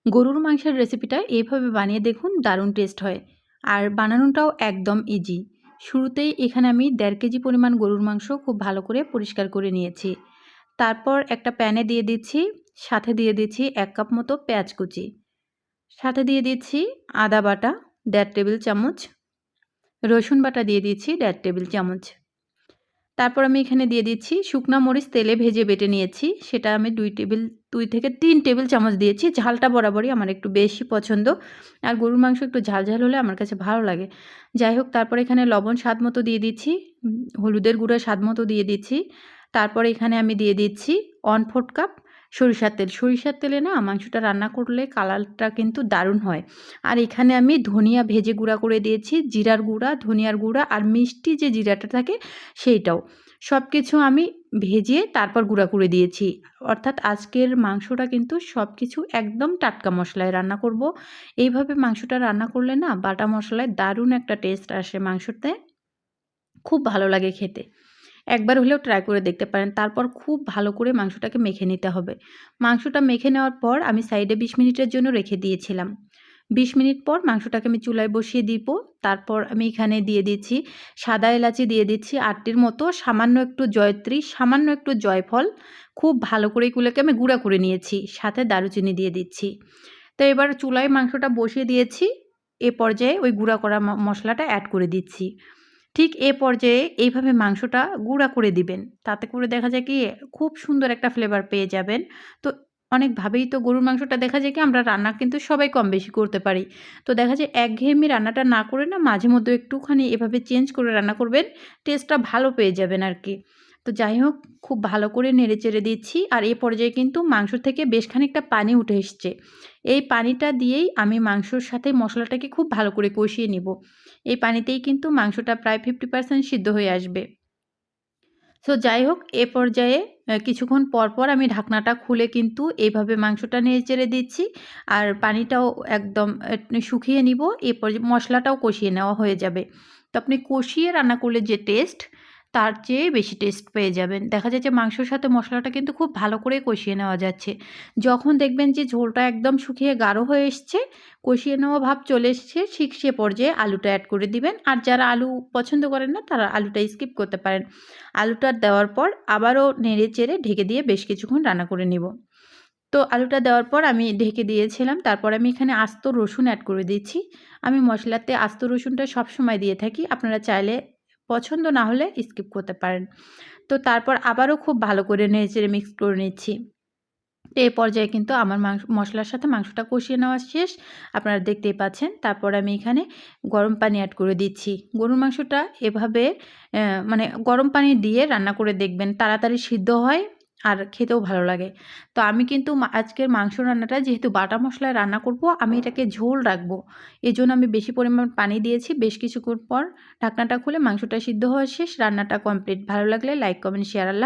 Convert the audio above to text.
গরুর মাংসের রেসিপিটা এইভাবে বানিয়ে দেখুন, দারুণ টেস্ট হয়। আর বানানোটাও একদম ইজি। শুরুতেই এখানে আমি 1.5 কেজি পরিমাণ গরুর মাংস খুব ভালো করে পরিষ্কার করে নিয়েছি। তারপর একটা প্যানে দিয়ে দিচ্ছি, সাথে দিয়ে দিচ্ছি 1 কাপ মতো পেঁয়াজ কুচি। সাথে দিয়ে দিচ্ছি আদা বাটা 1.5 টেবিল চামচ, রসুন বাটা দিয়ে দিচ্ছি 1.5 টেবিল চামচ। তারপর আমি এখানে দিয়ে দিচ্ছি শুকনা মরিচ তেলে ভেজে বেটে নিয়েছি। সেটা আমি 2 থেকে 3 টেবিল চামচ দিয়েছি। ঝালটা বরাবরই আমার একটু বেশি পছন্দ। আর গরুর মাংস একটু ঝাল, ঝাল হলে আমার কাছে ভালো লাগে। যাই হোক, তারপর এখানে লবণ স্বাদমতো দিয়ে দিচ্ছি। হলুদের গুঁড়া স্বাদমতো দিয়ে দিচ্ছি। তারপর এখানে আমি দিয়ে দিচ্ছি 1/4 কাপ সরিষার তেল। সরিষার তেলে না মাংসটা রান্না করলে কালারটা কিন্তু দারুণ হয়। আর এখানে আমি ধনিয়া ভেজে গুঁড়া করে দিয়েছি, জিরার গুঁড়া, ধনিয়ার গুঁড়া আর মিষ্টি যে জিরাটা থাকে সেইটাও। সবকিছু আমি ভেজে তারপর গুঁড়া করে দিয়েছি। অর্থাৎ আজকের মাংসটা কিন্তু সবকিছু একদম টাটকা মশলায় রান্না করব। এইভাবে মাংসটা রান্না করলে না বাটা মশলায় দারুণ একটা টেস্ট আসে মাংসতে। খুব ভালো লাগে খেতে। একবার হলেও ট্রাই করে দেখতে পারেন। তারপর খুব ভালো করে মাংসটাকে মেখে নিতে হবে। মাংসটা মেখে নেওয়ার পর আমি সাইডে 20 মিনিটের জন্য রেখে দিয়েছিলাম। 20 মিনিট পর মাংসটাকে আমি চুলায় বসিয়ে দিব। তারপর আমি এখানে দিয়ে দিচ্ছি সাদা এলাচি, দিয়ে দিচ্ছি 8টির মতো, সামান্য একটু জয়ত্রী, সামান্য একটু জয়ফল। খুব ভালো করে এগুলোকে আমি গুঁড়া করে নিয়েছি। সাথে দারুচিনি দিয়ে দিচ্ছি। তো এবার চুলায় মাংসটা বসিয়ে দিয়েছি। এ পর্যায়ে ওই গুঁড়া করা মশলাটা অ্যাড করে দিচ্ছি। ঠিক এ পর্যায়ে এইভাবে মাংসটা গুঁড়া করে দিবেন। তাতে করে দেখা যায় কি খুব সুন্দর একটা ফ্লেভার পেয়ে যাবেন। তো অনেকভাবেই তো গরুর মাংসটা দেখা যায় কি আমরা রান্না কিন্তু সবাই কম বেশি করতে পারি। তো দেখা যায় একঘেয়েমি রান্নাটা না করে না মাঝে মধ্যে একটুখানি এভাবে চেঞ্জ করে রান্না করবেন। টেস্টটা ভালো পেয়ে যাবেন আরকি। তো যাই হোক, খুব ভালো করে নেড়েচেড়ে দিচ্ছি। আর এ পর্যায়ে কিন্তু মাংস থেকে বেশ খানিকটা পানি উঠে এসছে। এই পানিটা দিয়েই আমি মাংসর সাথে মশলাটাকে খুব ভালো করে কষিয়ে নিব। এই পানিতেই কিন্তু মাংসটা প্রায় 50% সিদ্ধ হয়ে আসবে। সো যাই হোক, এ পর্যায়ে কিছুক্ষণ পর আমি ঢাকনাটা খুলে কিন্তু এভাবে মাংসটা নেড়েচেড়ে দিচ্ছি। আর পানিটাও একদম শুকিয়ে নিব। এ পর্যায়ে মশলাটাও কষিয়ে নেওয়া হয়ে যাবে। তো আপনি কষিয়ে রান্না করলে যে টেস্ট, তার চেয়ে বেশি টেস্ট পেয়ে যাবেন। দেখা যায় যে মাংসর সাথে মশলাটা কিন্তু খুব ভালো করে কষিয়ে নেওয়া যাচ্ছে। যখন দেখবেন যে ঝোলটা একদম শুকিয়ে গাঢ় হয়ে এসছে, কষিয়ে নেওয়া ভাব চলে এসছে, ঠিক সে পর্যায়ে আলুটা অ্যাড করে দিবেন। আর যারা আলু পছন্দ করেন না তারা আলুটা স্কিপ করতে পারেন। আলুটা দেওয়ার পর আবারও নেড়ে-চেড়ে ঢেকে দিয়ে বেশ কিছুক্ষণ রান্না করে নিব। তো আলুটা দেওয়ার পর আমি ঢেকে দিয়েছিলাম। তারপর আমি এখানে আস্ত রসুন অ্যাড করে দিচ্ছি। আমি মশলাতে আস্ত রসুনটা সবসময় দিয়ে থাকি। আপনারা চাইলে পছন্দ না হলে স্কিপ করতে পারেন। তো তারপর আবারও খুব ভালো করে নেড়ে-চেড়ে মিক্স করে নিচ্ছি। তো এই পর্যায়ে কিন্তু আমার মশলার সাথে মাংসটা কষিয়ে নেওয়া শেষ। আপনারা দেখতেই পাচ্ছেন। তারপর আমি এখানে গরম পানি অ্যাড করে দিচ্ছি। গরুর মাংসটা এভাবে মানে গরম পানি দিয়ে রান্না করে দেখবেন। তাড়াতাড়ি সিদ্ধ হয় আর খেতেও ভালো লাগে। তো আমি কিন্তু আজকের মাংস রান্নাটা যেহেতু বাটা মশলায় রান্না করব, আমি এটাকে ঝোল রাখবো। এজন্য আমি বেশি পরিমাণ পানি দিয়েছি। বেশ কিছুক্ষণ পর ঢাকনাটা খুলে মাংসটা সিদ্ধ হওয়া শেষ। রান্নাটা কমপ্লিট। ভালো লাগলে লাইক, কমেন্ট, শেয়ার। আল্লাহ।